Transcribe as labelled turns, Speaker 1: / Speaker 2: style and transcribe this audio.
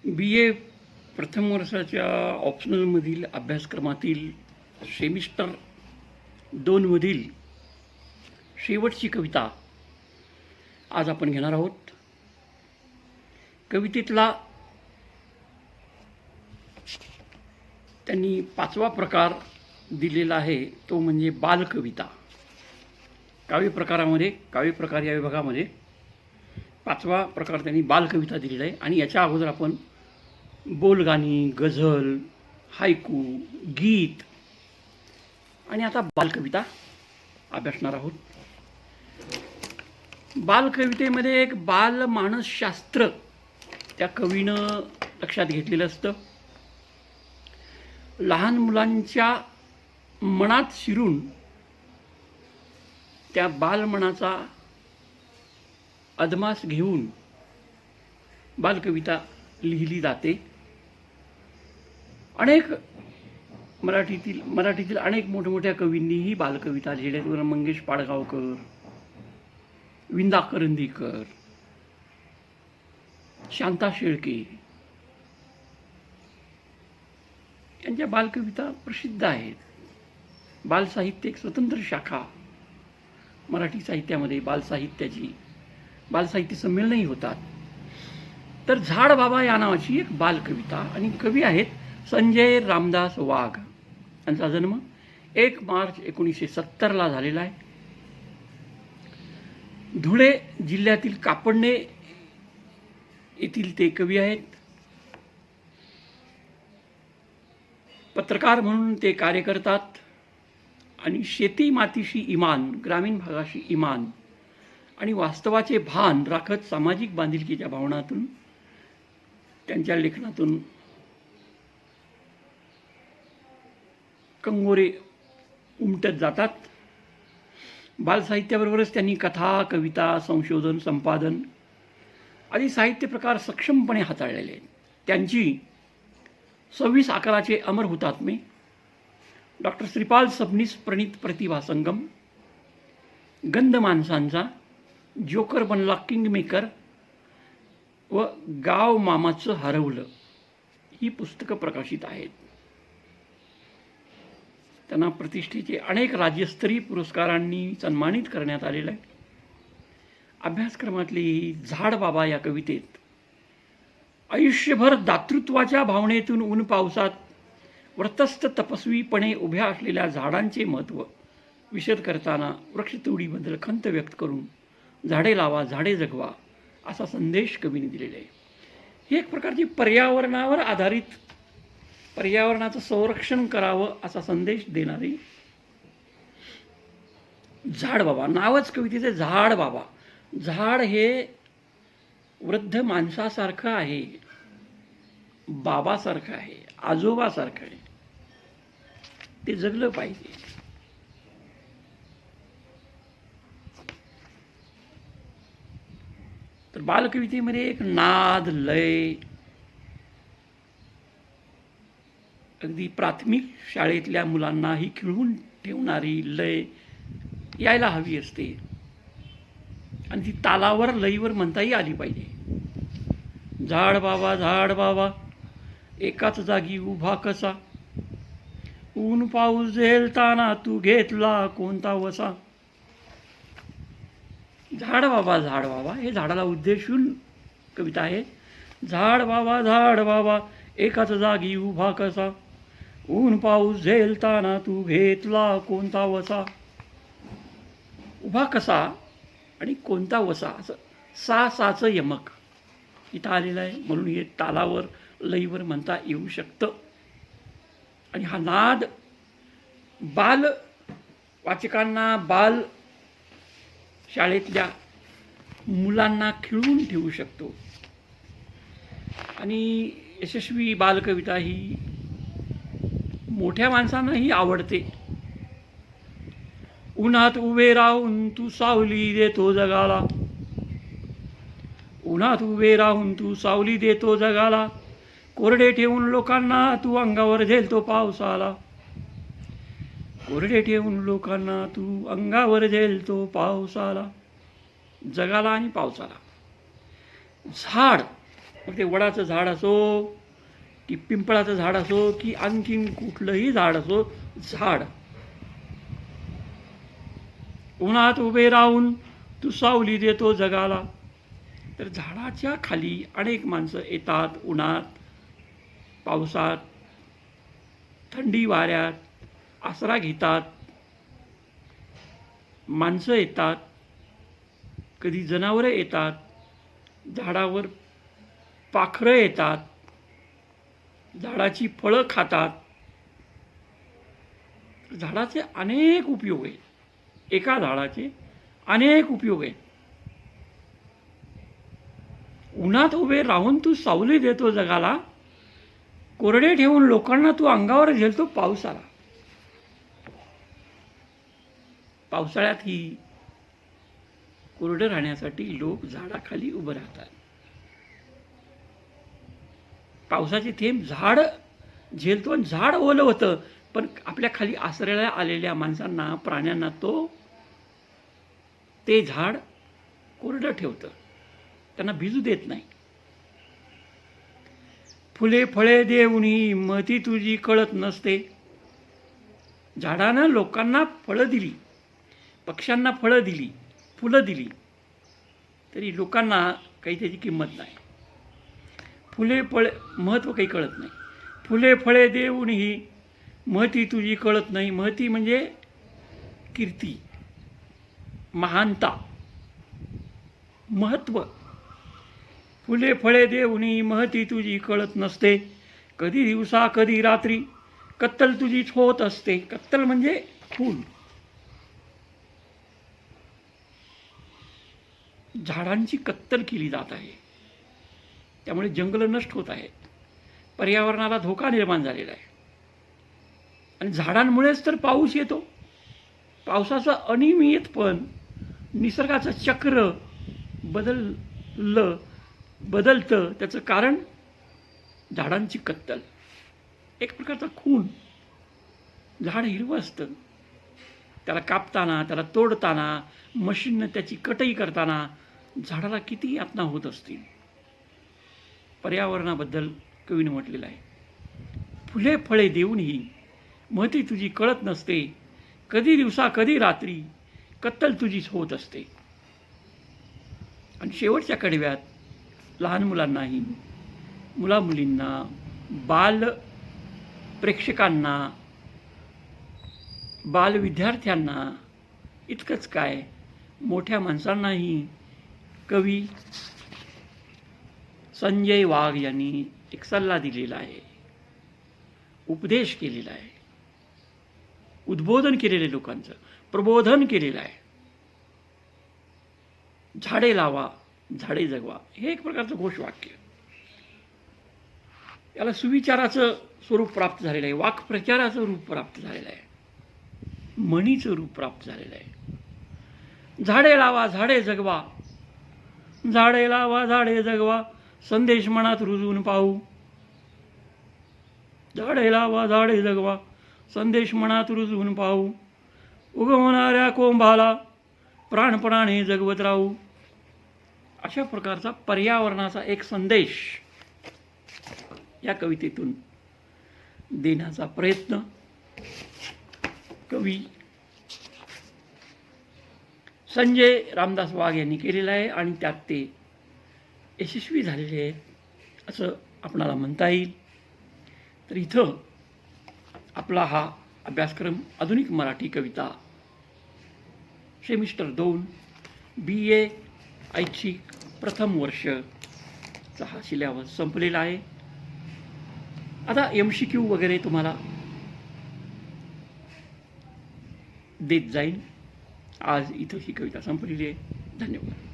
Speaker 1: बी ए प्रथम वर्षाच्या ऑप्शनलमधील अभ्यासक्रमातील सेमिस्टर 2मधील शेवटची कविता आज आपण घेणार आहोत. कवितेतला त्यांनी 5वा प्रकार दिलेला आहे तो म्हणजे बालकविता. काव्यप्रकार या विभागामध्ये 5वा प्रकार त्यांनी बालकविता दिलेला आहे. आणि याच्या अगोदर आपण बोलगाणी, गझल, हायकू, गीत आणि आता बालकविता अभ्यासणार आहोत. बालकवितेमध्ये एक बालमानसशास्त्र त्या कवीनं लक्षात घेतलेलं असतं. लहान मुलांच्या मनात शिरून त्या बालमनाचा अदमास घेऊन बालकविता लिहिली जाते. मराठीतील अनेक मोठमोठ्या कवींनीही बालकविता लिहिल्या. मंगेश पाडगावकर, विंदा करंदीकर, शांता शेळके यांच्या बालकविता प्रसिद्ध आहेत. बालसाहित्य एक स्वतंत्र शाखा मराठी साहित्यामध्ये बालसाहित्य संमेलनही होतात. तर झाड बाबा या नावाची एक बालकविता आणि कवी आहेत संजय रामदास वाघ. यांचा जन्म 1 मार्च 1970 झालेला आहे. धुळे जिल्ह्यातील कापडणे येथील ते कवी आहेत. पत्रकार म्हणून ते कार्य करतात आणि शेती मातीशी इमान, ग्रामीण भागाशी इमान आणि वास्तवाचे भान राखत सामाजिक बांधिलकीच्या भावनातून त्यांच्या लेखनातून कंगोरे उमटत जातात. बालसाहित्याबरोबरच त्यांनी कथा, कविता, संशोधन, संपादन आदी साहित्य प्रकार सक्षमपणे हाताळलेले आहेत. त्यांची 26 आकाराचे अमर हुतात्मे, डॉक्टर श्रीपाल सबनीस प्रणित प्रतिभा संगम, गंध माणसांचा, जोकर बनला किंगमेकर व गाव मामाचं हरवलं ही पुस्तकं प्रकाशित आहेत. त्यांना प्रतिष्ठेचे अनेक राज्यस्तरीय पुरस्कारांनी सन्मानित करण्यात आलेलं आहे. अभ्यासक्रमातली झाड बाबा या कवितेत आयुष्यभर दातृत्वाच्या भावनेतून ऊन पावसात व्रतस्थ तपस्वीपणे उभ्या असलेल्या झाडांचे महत्त्व विशद करताना वृक्षतोडीबद्दल खंत व्यक्त करून झाडे लावा, झाडे जगवा असा संदेश कवीने दिलेला आहे. ही एक प्रकारची पर्यावरणावर आधारित, पर्यावरणाचं संरक्षण करावं असा संदेश देणारी झाड बाबा. नावच कवितेचे झाड बाबा. झाड हे वृद्ध माणसासारखं आहे, बाबासारखं आहे, आजोबासारखं आहे. ते जगलं पाहिजे. तर बालकवितेमध्ये एक नाद, लय अगदी प्राथमिक शाळेतल्या मुलांनाही खिळवून ठेवणारी लय यायला हवी असते आणि ती तालावर, लईवर म्हणताही आली पाहिजे. झाड बाबा एकाच जागी उभा कसा, ऊन पाऊस झेलताना तू घेतला कोणता वसा. झाड बाबा हे झाडाला उद्देशून कविता आहे. झाड बाबा एकाच जागी उभा कसा, ऊन पाऊस झेलताना तू घेतला कोणता वसा. उभा कसा आणि कोणता वसा असं साचं यमक इथं आलेलं आहे. म्हणून हे तालावर, लईवर म्हणता येऊ शकतं. आणि हा नाद बाल वाचकांना, बाल शाळेतल्या मुलांना खिळवून ठेवू शकतो. आणि यशस्वी बालकविता ही मोठ्या माणसांनाही आवडते. उन्हात उभे राहून तू सावली देतो जगाला, उन्हात उभे राहून तू सावली देतो जगाला, कोरडे ठेवून लोकांना तू अंगावर झेलतो पावसाला, कोरडे ठेवून लोकांना तू अंगावर झेलतो पावसाला. जगाला आणि पावसाला. झाड मग ते वडाचं झाड असो की पिंपळाचं झाड असो की आणखीन कुठलंही झाड असो, झाड उन्हात उभे राहून तू सावली देतो जगाला. तर झाडाच्या खाली अनेक माणसं येतात, उन्हात, पावसात, थंडी वाऱ्यात आसरा घेतात. माणसं येतात, कधी जनावरं येतात, झाडावर पाखरं येतात, झाडाची फळं खातात. झाडाचे अनेक उपयोग आहेत. एका झाडाचे अनेक उपयोग आहेत. उन्हात उभे राहून तू सावली देतो जगाला, कोरडे ठेवून लोकांना तू अंगावर झेलतो पावसाला. पावसाळ्यातही कोरडे राहण्यासाठी लोक झाडाखाली उभं राहतात. पावसाचे थेंब झाड झेलतो आणि झाड ओलं होतं, पण आपल्या खाली आसऱ्याला आलेल्या माणसांना, प्राण्यांना ते झाड कोरडं ठेवतं, त्यांना भिजू देत नाही. फुले फळे देऊनी मती तुझी कळत नसते. झाडानं लोकांना फळं दिली, पक्ष्यांना फळं दिली, फुलं दिली, तरी लोकांना काही त्याची किंमत नाही. फुले फळे महत्त्व काही कळत नाही. फुले फळे देऊनही महती तुझी कळत नाही. महती म्हणजे कीर्ती, महानता, महत्त्व. फुले फळे देऊनही महती तुझी कळत नसते. कधी दिवसा कधी रात्री कत्तल तुझीच होत असते. कत्तल म्हणजे खून. झाडांची कत्तल केली जात आहे, त्यामुळे जंगलं नष्ट होत आहेत, पर्यावरणाला धोका निर्माण झालेला आहे. आणि झाडांमुळेच तर पाऊस येतो. पावसाचं अनियमितपण, निसर्गाचं चक्र बदलतं, त्याचं कारण झाडांची कत्तल, एक प्रकारचा खून. झाड हिरवं असतं, त्याला कापताना, त्याला तोडताना, मशीननं त्याची कटई करताना झाडाला किती यातना होत असतील. पर्यावरणाबद्दल कवीनं म्हटलेलं आहे, फुले फळे देऊनही महती तुझी कळत नसते. कधी दिवसा कधी रात्री कत्तल तुझीच होत असते. आणि शेवटच्या कडव्यात लहान मुलांनाही, मुलामुलींना, बाल प्रेक्षकांना, बाल विद्यार्थ्यांना इतकंच काय, मोठ्या माणसांनाही कवी संजय वाघ यांनी एक सल्ला दिलेला आहे, उपदेश केलेला आहे, उद्बोधन केलेले लोकांचं, प्रबोधन केलेलं आहे. झाडे लावा, झाडे जगवा, हे एक प्रकारचं घोषवाक्य. याला सुविचाराचं स्वरूप प्राप्त झालेलं आहे, वाक्प्रचाराचं रूप प्राप्त झालेलं आहे, म्हणीचं रूप प्राप्त झालेलं आहे. झाडे लावा, झाडे जगवा, झाडे लावा, झाडे जगवा, संदेश मनात रुजवून पाहू. झाडे लावा, झाडे जगवा, संदेश मनात रुजवून पाहू. उगवणाऱ्या कोंभाला प्राणपणाने जगवत राहू. अशा प्रकारचा पर्यावरणाचा एक संदेश या कवितेतून देण्याचा प्रयत्न कवी संजय रामदास वाघ यांनी केलेला आहे आणि त्यात ते यशस्वी झालेले आहेत असं आपणाला म्हणता येईल. तर इथं आपला हा अभ्यासक्रम आधुनिक मराठी कविता सेमिस्टर 2 BA ऐच्छिक प्रथम वर्षचा हा सिलेबस संपलेला आहे. आता MCQ वगैरे तुम्हाला देत जाईल. आज इथं ही कविता संपलेली आहे. धन्यवाद.